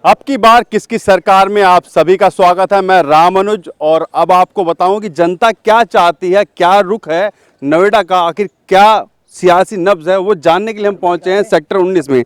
अब की बार किसकी सरकार में आप सभी का स्वागत है। मैं रामानुज और अब आपको बताऊं कि जनता क्या चाहती है, क्या रुख है नोएडा का, आखिर क्या सियासी नब्ज है, वो जानने के लिए हम पहुंचे हैं सेक्टर 19 में।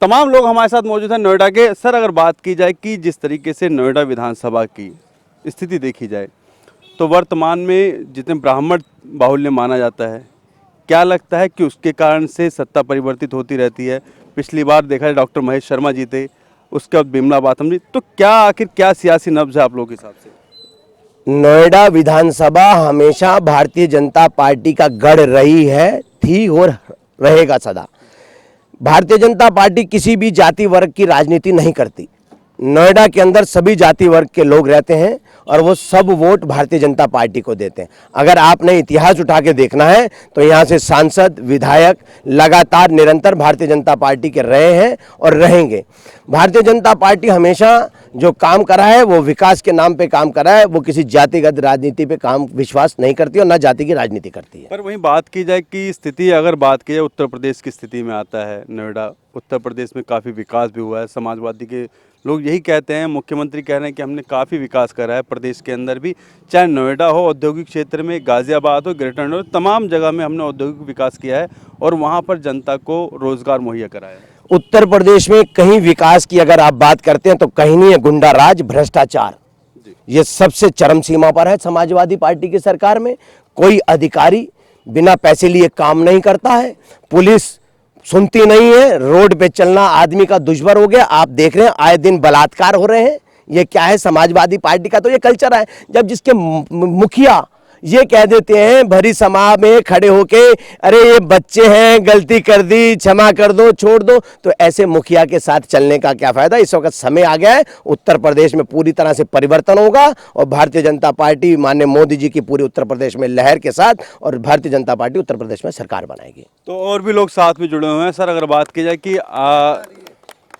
तमाम लोग हमारे साथ मौजूद हैं नोएडा के। सर, अगर बात की जाए कि जिस तरीके से नोएडा विधानसभा की स्थिति देखी जाए तो वर्तमान में जितने ब्राह्मण बाहुल्य माना जाता है, क्या लगता है कि उसके कारण से सत्ता परिवर्तित होती रहती है? पिछली बार देखा है डॉक्टर महेश शर्मा जी थे, उसके बाद बिमला बाथम जी, तो क्या आखिर क्या सियासी नब्ज है आप लोगों के हिसाब से? नोएडा विधानसभा हमेशा भारतीय जनता पार्टी का गढ़ रही है, थी और रहेगा सदा। भारतीय जनता पार्टी किसी भी जाति वर्ग की राजनीति नहीं करती। नोएडा के अंदर सभी जाति वर्ग के लोग रहते हैं और वो सब वोट भारतीय जनता पार्टी को देते हैं। अगर आपने इतिहास उठा के देखना है तो यहाँ से सांसद, विधायक लगातार निरंतर भारतीय जनता पार्टी के रहे हैं और रहेंगे। भारतीय जनता पार्टी हमेशा जो काम करा है वो विकास के नाम पे काम करा है, वो किसी जातिगत राजनीति पे काम विश्वास नहीं करती और ना जाति की राजनीति करती है। पर वहीं बात की जाए कि स्थिति, अगर बात की जाए उत्तर प्रदेश की स्थिति में आता है नोएडा, उत्तर प्रदेश में काफ़ी विकास भी हुआ है। समाजवादी के लोग यही कहते हैं, मुख्यमंत्री कह रहे हैं कि हमने काफ़ी विकास करा है प्रदेश के अंदर भी, चाहे नोएडा हो, औद्योगिक क्षेत्र में गाजियाबाद हो, ग्रेटर नोएडा, तमाम जगह में हमने औद्योगिक विकास किया है और वहाँ पर जनता को रोजगार मुहैया कराया है। उत्तर प्रदेश में कहीं विकास की अगर आप बात करते हैं तो कहीं नहीं है। गुंडा राज, भ्रष्टाचार, ये सबसे चरम सीमा पर है समाजवादी पार्टी की सरकार में। कोई अधिकारी बिना पैसे लिए काम नहीं करता है, पुलिस सुनती नहीं है, रोड पे चलना आदमी का दुश्मन हो गया। आप देख रहे हैं आए दिन बलात्कार हो रहे हैं। ये क्या है? समाजवादी पार्टी का तो ये कल्चर है। जब जिसके मुखिया ये कह देते हैं भरी सभा में खड़े होके, अरे ये बच्चे हैं, गलती कर दी, क्षमा कर दो, छोड़ दो, तो ऐसे मुखिया के साथ चलने का क्या फायदा? इस वक्त समय आ गया है, उत्तर प्रदेश में पूरी तरह से परिवर्तन होगा और भारतीय जनता पार्टी माननीय मोदी जी की पूरी उत्तर प्रदेश में लहर के साथ और भारतीय जनता पार्टी उत्तर प्रदेश में सरकार बनाएगी। तो और भी लोग साथ में जुड़े हुए हैं। सर, अगर बात की जाए कि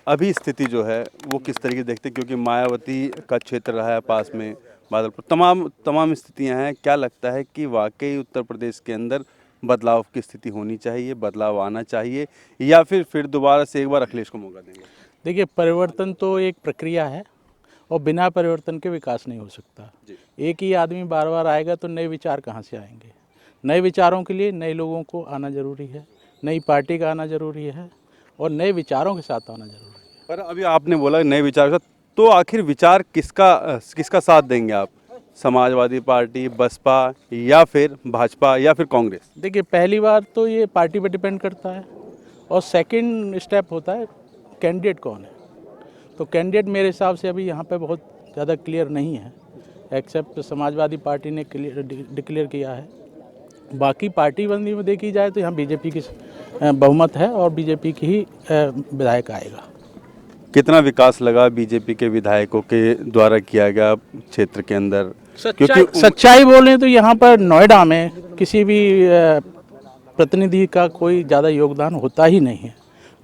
अभी स्थिति जो है वो किस तरीके से देखते हैं, क्योंकि मायावती का क्षेत्र रहा है पास में, बादलपुर, तमाम स्थितियां हैं, क्या लगता है कि वाकई उत्तर प्रदेश के अंदर बदलाव की स्थिति होनी चाहिए, बदलाव आना चाहिए, या फिर दोबारा से एक बार अखिलेश को मौका देंगे? देखिए, परिवर्तन तो एक प्रक्रिया है और बिना परिवर्तन के विकास नहीं हो सकता। एक ही आदमी बार बार आएगा तो नए विचार कहाँ से आएंगे? नए विचारों के लिए नए लोगों को आना जरूरी है, नई पार्टी का आना जरूरी है और नए विचारों के साथ आना जरूरी है। पर अभी आपने बोला नए विचार के साथ, तो आखिर विचार किसका साथ देंगे आप? समाजवादी पार्टी, बसपा, या फिर भाजपा, या फिर कांग्रेस? देखिए, पहली बार तो ये पार्टी पे डिपेंड करता है और सेकंड स्टेप होता है कैंडिडेट कौन है। तो कैंडिडेट मेरे हिसाब से अभी यहाँ पे बहुत ज़्यादा क्लियर नहीं है, एक्सेप्ट समाजवादी पार्टी ने डिक्लेयर किया है। बाकी पार्टी बंदी में देखी जाए तो यहाँ बीजेपी की बहुमत है और बीजेपी की ही विधायक आएगा। कितना विकास लगा बीजेपी के विधायकों के द्वारा किया गया क्षेत्र के अंदर? क्योंकि सच्चाई बोलें तो यहाँ पर नोएडा में किसी भी प्रतिनिधि का कोई ज़्यादा योगदान होता ही नहीं है।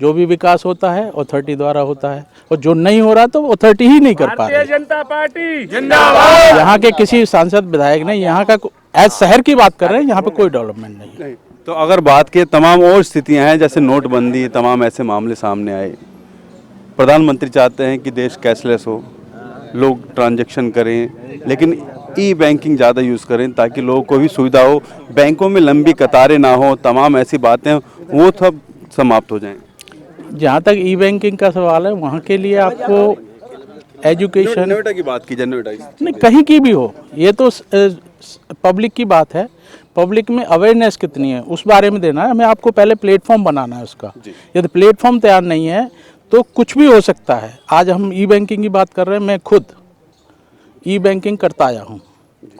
जो भी विकास होता है अथॉरिटी द्वारा होता है और जो नहीं हो रहा तो अथॉरिटी ही नहीं कर पा रही। भारतीय जनता पार्टी जिंदाबाद। यहाँ के किसी सांसद विधायक ने, यहाँ का एज शहर की बात कर रहे हैं, यहाँ पे कोई डेवलपमेंट नहीं है। तो अगर बात की तमाम और स्थितियां हैं, जैसे नोटबंदी, तमाम ऐसे मामले सामने आए, प्रधानमंत्री चाहते हैं कि देश कैशलेस हो, लोग ट्रांजैक्शन करें, लेकिन ई बैंकिंग ज़्यादा यूज़ करें ताकि लोगों को भी सुविधा हो, बैंकों में लंबी कतारें ना हो, तमाम ऐसी बातें वो सब समाप्त हो जाएं। जहाँ तक ई बैंकिंग का सवाल है, वहाँ के लिए आपको एजुकेशन, नोएडा की बात की जाए, नोएडा नहीं कहीं की भी हो, ये तो पब्लिक की बात है। पब्लिक में अवेयरनेस कितनी है उस बारे में देना है हमें। आपको पहले प्लेटफॉर्म बनाना है उसका। यदि प्लेटफॉर्म तैयार नहीं है तो कुछ भी हो सकता है। आज हम ई बैंकिंग की बात कर रहे हैं, मैं खुद ई बैंकिंग करता आया हूँ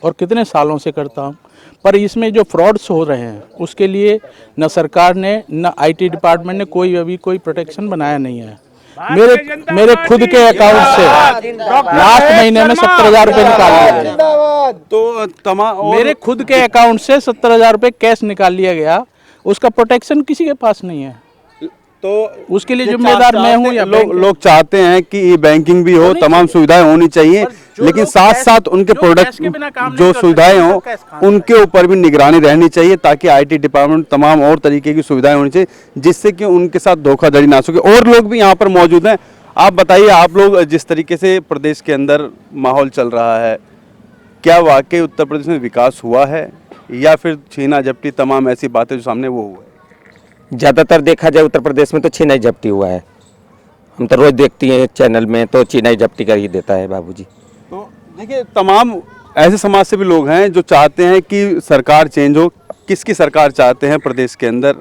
और कितने सालों से करता हूँ, पर इसमें जो फ्रॉड्स हो रहे हैं उसके लिए न सरकार ने न IT डिपार्टमेंट ने कोई प्रोटेक्शन बनाया नहीं है। मेरे खुद के अकाउंट से लास्ट महीने में 70,000 रुपये निकाल लिए गए। तो मेरे खुद के अकाउंट से 70,000 रुपये कैश निकाल लिया गया, उसका प्रोटेक्शन किसी के पास नहीं है। तो उसके लिए जिम्मेदार मैं हूँ या लोग चाहते हैं कि ई बैंकिंग भी हो, तमाम सुविधाएं होनी चाहिए, लेकिन साथ साथ उनके प्रोडक्ट जो सुविधाएं हो उनके ऊपर भी निगरानी रहनी चाहिए, ताकि IT डिपार्टमेंट तमाम और तरीके की सुविधाएं होनी चाहिए जिससे कि उनके साथ धोखाधड़ी ना सके। और लोग भी यहाँ पर मौजूद हैं, आप बताइए, आप लोग जिस तरीके से प्रदेश के अंदर माहौल चल रहा है, क्या वाकई उत्तर प्रदेश में विकास हुआ है या फिर छीना झपटी तमाम ऐसी बातें जो सामने वो हुआ है? ज़्यादातर देखा जाए उत्तर प्रदेश में तो छीनाई झपटी हुआ है। हम तो रोज देखती हैं चैनल में, तो छीनाई झपटी कर ही देता है बाबूजी। तो देखिए, तमाम ऐसे समाज से भी लोग हैं जो चाहते हैं कि सरकार चेंज हो। किसकी सरकार चाहते हैं प्रदेश के अंदर?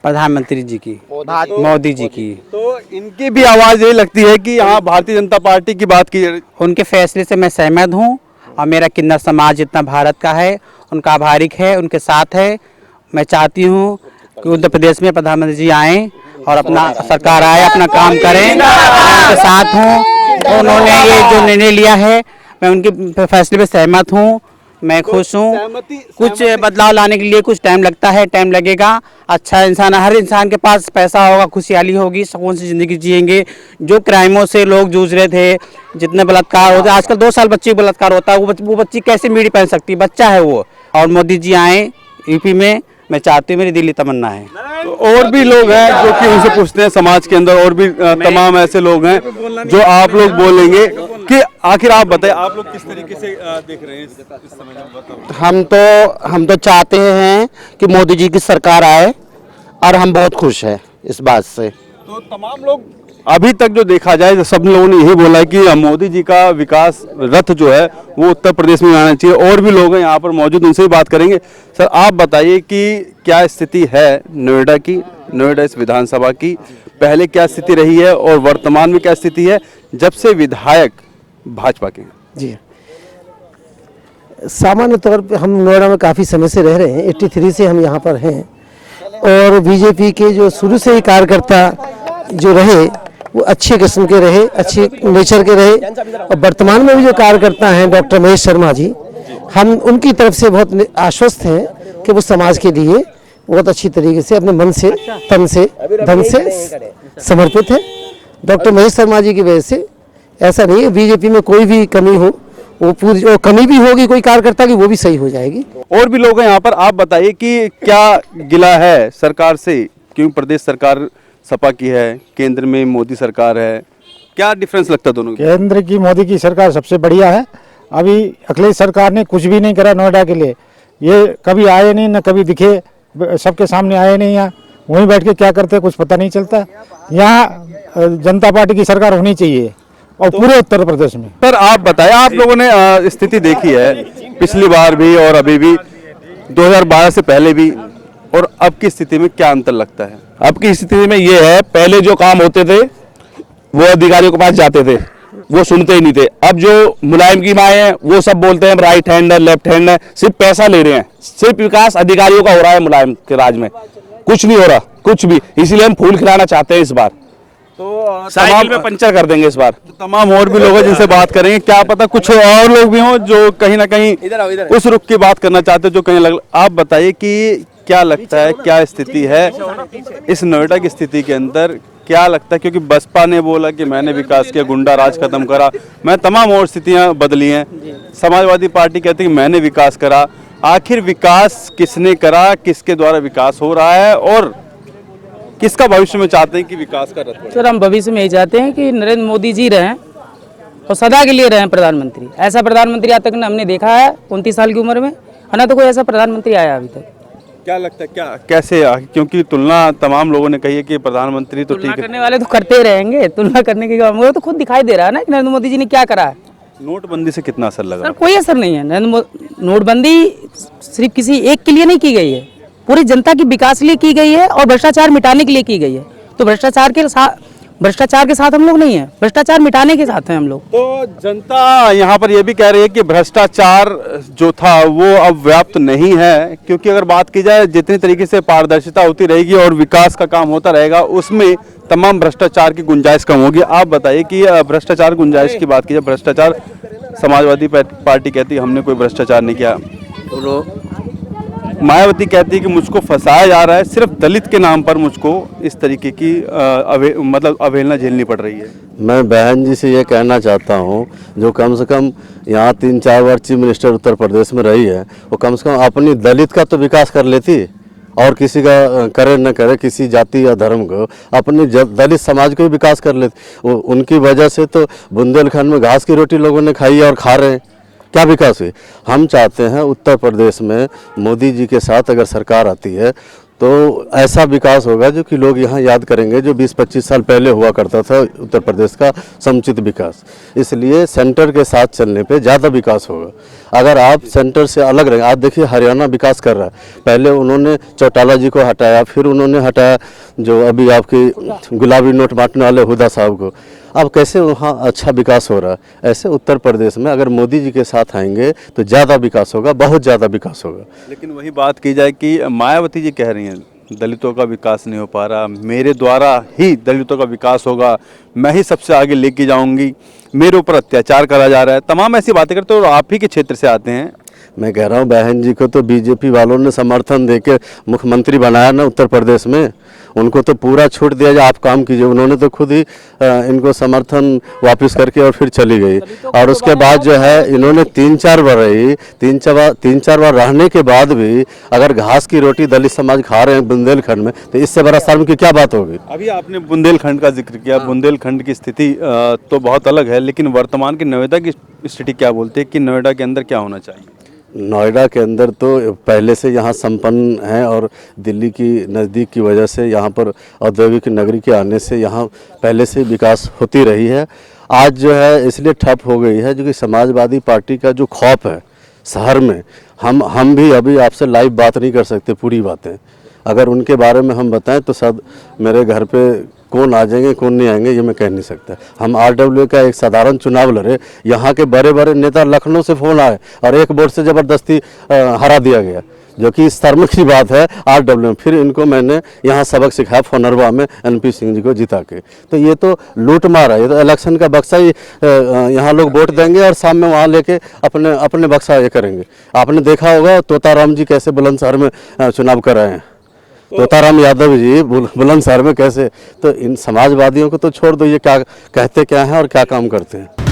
प्रधानमंत्री जी की, मोदी जी की। तो इनकी भी आवाज़ यही लगती है कि यहाँ भारतीय जनता पार्टी की बात की। उनके फैसले से मैं सहमत हूँ और मेरा किन्नर समाज जितना भारत का है उनका आभारिक है, उनके साथ है। मैं चाहती हूँ कि उत्तर प्रदेश में प्रधानमंत्री जी आएँ और अपना सरकार आए, अपना काम करें। मैं उनके साथ हूँ। तो उन्होंने ये जो निर्णय लिया है, मैं उनके फैसले पे सहमत हूँ। मैं खुश हूँ। कुछ बदलाव लाने के लिए कुछ टाइम लगता है, टाइम लगेगा। अच्छा इंसान, हर इंसान के पास पैसा होगा, खुशहाली होगी, सुकून से ज़िंदगी जिएंगे। जो क्राइमों से लोग जूझ रहे थे, जितने बलात्कार होते, आजकल 2 साल बच्चे को बलात्कार होता है, वो बच्ची कैसे बीड़ी पहन सकती है? बच्चा है वो। और मोदी जी आए यूपी में, मैं चाहती हूँ, मेरी दिली तमन्ना है। तो और भी लोग हैं जो कि उनसे पूछते हैं, समाज के अंदर और भी तमाम ऐसे लोग हैं जो आप लोग बोलेंगे कि आखिर आप बताएं, आप लोग किस तरीके से देख रहे हैं इस समय में? बताओ। हम तो चाहते हैं कि मोदी जी की सरकार आए और हम बहुत खुश हैं इस बात से। तो तमाम लोग अभी तक जो देखा जाए तो सब लोगों ने यही बोला है कि मोदी जी का विकास रथ जो है वो उत्तर प्रदेश में आना चाहिए। और भी लोग हैं यहाँ पर मौजूद, उनसे भी बात करेंगे। सर, आप बताइए कि क्या स्थिति है नोएडा की, नोएडा इस विधानसभा की? पहले क्या स्थिति रही है और वर्तमान में क्या स्थिति है जब से विधायक भाजपा के? जी, सामान्य तौर पे हम नोएडा में काफ़ी समय से रह रहे हैं। 83 से हम यहाँ पर हैं और बीजेपी के जो शुरू से ही कार्यकर्ता जो रहे वो अच्छे किस्म के रहे, अच्छे नेचर के रहे। और वर्तमान में भी जो कार्यकर्ता हैं डॉक्टर महेश शर्मा जी, हम उनकी तरफ से बहुत आश्वस्त हैं कि वो समाज के लिए बहुत अच्छी तरीके से अपने मन से, तन से, धन से समर्पित है। डॉक्टर महेश शर्मा जी की वजह से ऐसा नहीं है बीजेपी में कोई भी कमी हो, वो पूरी, और कमी भी होगी कोई कार्यकर्ता की, वो भी सही हो जाएगी। और भी लोग हैं यहाँ पर। आप बताइए कि क्या गिला है सरकार से? क्योंकि प्रदेश सरकार सपा की है, केंद्र में मोदी सरकार है, क्या डिफरेंस लगता है दोनों के? केंद्र की मोदी की सरकार सबसे बढ़िया है। अभी अखिलेश सरकार ने कुछ भी नहीं करा नोएडा के लिए। ये कभी आए नहीं, न कभी दिखे, सबके सामने आए नहीं। यहाँ वहीं बैठ के क्या करते कुछ पता नहीं चलता। यहाँ जनता पार्टी की सरकार होनी चाहिए और पूरे उत्तर प्रदेश में। सर, आप बताएं, आप लोगों ने स्थिति देखी है पिछली बार भी और अभी भी, 2012 से पहले भी, और अब की स्थिति में क्या अंतर लगता है? अब की स्थिति में ये है, पहले जो काम होते थे वो अधिकारियों के पास जाते थे, वो सुनते ही नहीं थे। अब जो मुलायम की माए हैं वो सब बोलते हैं राइट हैंड है, लेफ्ट हैंड है, सिर्फ पैसा ले रहे हैं। सिर्फ विकास अधिकारियों का हो रहा है मुलायम के राज में, कुछ नहीं हो रहा, कुछ भी। इसीलिए हम फूल खिलाना चाहते हैं इस बार, तो साइकिल में पंचर कर देंगे इस बार। तो तमाम और भी लोग हैं जिनसे बात करेंगे, क्या पता कुछ और लोग भी हों जो कहीं ना कहीं उस रुख की बात करना चाहते हैं जो कहीं लग। आप बताइए कि क्या लगता है, क्या स्थिति है इस नोएडा की स्थिति के अंदर? क्या लगता है, क्योंकि बसपा ने बोला कि मैंने विकास किया, गुंडा राज खत्म करा, मैं तमाम और स्थितियां बदली हैं। समाजवादी पार्टी कहती है कि मैंने विकास करा। आखिर विकास किसने करा, किसके द्वारा विकास हो रहा है और किसका भविष्य में चाहते हैं कि विकास का रथ? सर, हम भविष्य में यही चाहते हैं कि नरेंद्र मोदी जी रहें और सदा के लिए रहें प्रधानमंत्री। ऐसा प्रधानमंत्री आज तक हमने देखा है 29 साल की उम्र में, है ना, तो कोई ऐसा प्रधानमंत्री आया अभी तक? क्या लगता है, क्या कैसे? क्योंकि तुलना तमाम लोगों ने कही है कि प्रधानमंत्री तो ठीक है, करने वाले तो करते ही रहेंगे। तुलना करने के काम वो तो खुद दिखाई दे रहा है ना कि नरेंद्र मोदी जी ने क्या करा है। नोटबंदी से कितना असर लगा? सर, कोई असर नहीं है। नोटबंदी सिर्फ किसी एक के लिए नहीं की गई है, पूरी जनता की विकास के लिए की गई है और भ्रष्टाचार मिटाने के लिए की गई है। तो भ्रष्टाचार के साथ हम लोग नहीं है, भ्रष्टाचार मिटाने के साथ हैं हम लोग। तो जनता यहाँ पर यह भी कह रही है कि भ्रष्टाचार जो था वो अब व्याप्त नहीं है, क्योंकि अगर बात की जाए जितनी तरीके से पारदर्शिता होती रहेगी और विकास का काम होता रहेगा, उसमें तमाम भ्रष्टाचार की गुंजाइश कम होगी। आप बताइए कि भ्रष्टाचार गुंजाइश की बात की जाए, भ्रष्टाचार, समाजवादी पार्टी कहती है हमने कोई भ्रष्टाचार नहीं किया, मायावती कहती है कि मुझको फंसाया जा रहा है, सिर्फ दलित के नाम पर मुझको इस तरीके की अवहेलना झेलनी पड़ रही है। मैं बहन जी से ये कहना चाहता हूँ, जो कम से कम यहाँ 3-4 बार चीफ मिनिस्टर उत्तर प्रदेश में रही है, वो कम से कम अपनी दलित का तो विकास कर लेती और किसी का करे न करे, किसी जाति या धर्म को, अपने दलित समाज को भी विकास कर लेते। उनकी वजह से तो बुंदेलखंड में घास की रोटी लोगों ने खाई है और खा रहे हैं। क्या विकास हुई? हम चाहते हैं उत्तर प्रदेश में मोदी जी के साथ अगर सरकार आती है तो ऐसा विकास होगा जो कि लोग यहाँ याद करेंगे, जो 20-25 साल पहले हुआ करता था उत्तर प्रदेश का समुचित विकास। इसलिए सेंटर के साथ चलने पे ज़्यादा विकास होगा। अगर आप सेंटर से अलग रहेंगे, आप देखिए हरियाणा विकास कर रहा है। पहले उन्होंने चौटाला जी को हटाया, फिर उन्होंने हटाया जो अभी आपकी गुलाबी नोट बांटने वाले हुदा साहब को। अब कैसे वहाँ अच्छा विकास हो रहा है। ऐसे उत्तर प्रदेश में अगर मोदी जी के साथ आएंगे तो ज़्यादा विकास होगा, बहुत ज़्यादा विकास होगा। लेकिन वही बात की जाए कि मायावती जी कह रही हैं दलितों का विकास नहीं हो पा रहा, मेरे द्वारा ही दलितों का विकास होगा, मैं ही सबसे आगे लेके जाऊंगी, मेरे ऊपर अत्याचार करा जा रहा है, तमाम ऐसी बातें करते हो। और आप ही के क्षेत्र से आते हैं। मैं कह रहा हूँ बहन जी को तो बीजेपी वालों ने समर्थन देके मुख्यमंत्री बनाया ना उत्तर प्रदेश में, उनको तो पूरा छूट दिया जाए, आप काम कीजिए। उन्होंने तो खुद ही इनको समर्थन वापस करके और फिर चली गई। और उसके बाद जो है इन्होंने 3-4 बार रही, 3-4 बार रहने के बाद भी अगर घास की रोटी दलित समाज खा रहे हैं बुंदेलखंड में, तो इससे बड़ा शर्म की क्या बात होगी। अभी आपने बुंदेलखंड का जिक्र किया। बुंदेलखंड की स्थिति तो बहुत अलग है, लेकिन वर्तमान की नोएडा की स्थिति क्या बोलते हैं कि नोएडा के अंदर क्या होना चाहिए? नोएडा के अंदर तो पहले से यहाँ संपन्न है और दिल्ली की नज़दीक की वजह से यहाँ पर औद्योगिक नगरी के आने से यहाँ पहले से विकास होती रही है। आज जो है इसलिए ठप हो गई है जो कि समाजवादी पार्टी का जो खौफ है शहर में, हम भी अभी आपसे लाइव बात नहीं कर सकते पूरी बातें। अगर उनके बारे में हम बताएं तो सब मेरे घर पे कौन आ जाएंगे कौन नहीं आएंगे ये मैं कह नहीं सकता। हम RW का एक साधारण चुनाव लड़े, यहाँ के बड़े बड़े नेता लखनऊ से फ़ोन आए और एक वोट से ज़बरदस्ती हरा दिया गया, जो कि शर्म की बात है RW में। फिर इनको मैंने यहाँ सबक सिखाया फोनरवा में NP सिंह जी को जिता के। तो ये तो लूट मार है, ये तो इलेक्शन का बक्सा ही यहाँ लोग वोट देंगे और शाम में वहाँ लेके अपने बक्सा ये करेंगे। आपने देखा होगा तोताराम जी कैसे बुलंदशहर में चुनाव कर रहे हैं, तोताराम यादव जी बुलंदशहर में कैसे। तो इन समाजवादियों को तो छोड़ दो, ये क्या कहते क्या हैं और क्या काम करते हैं।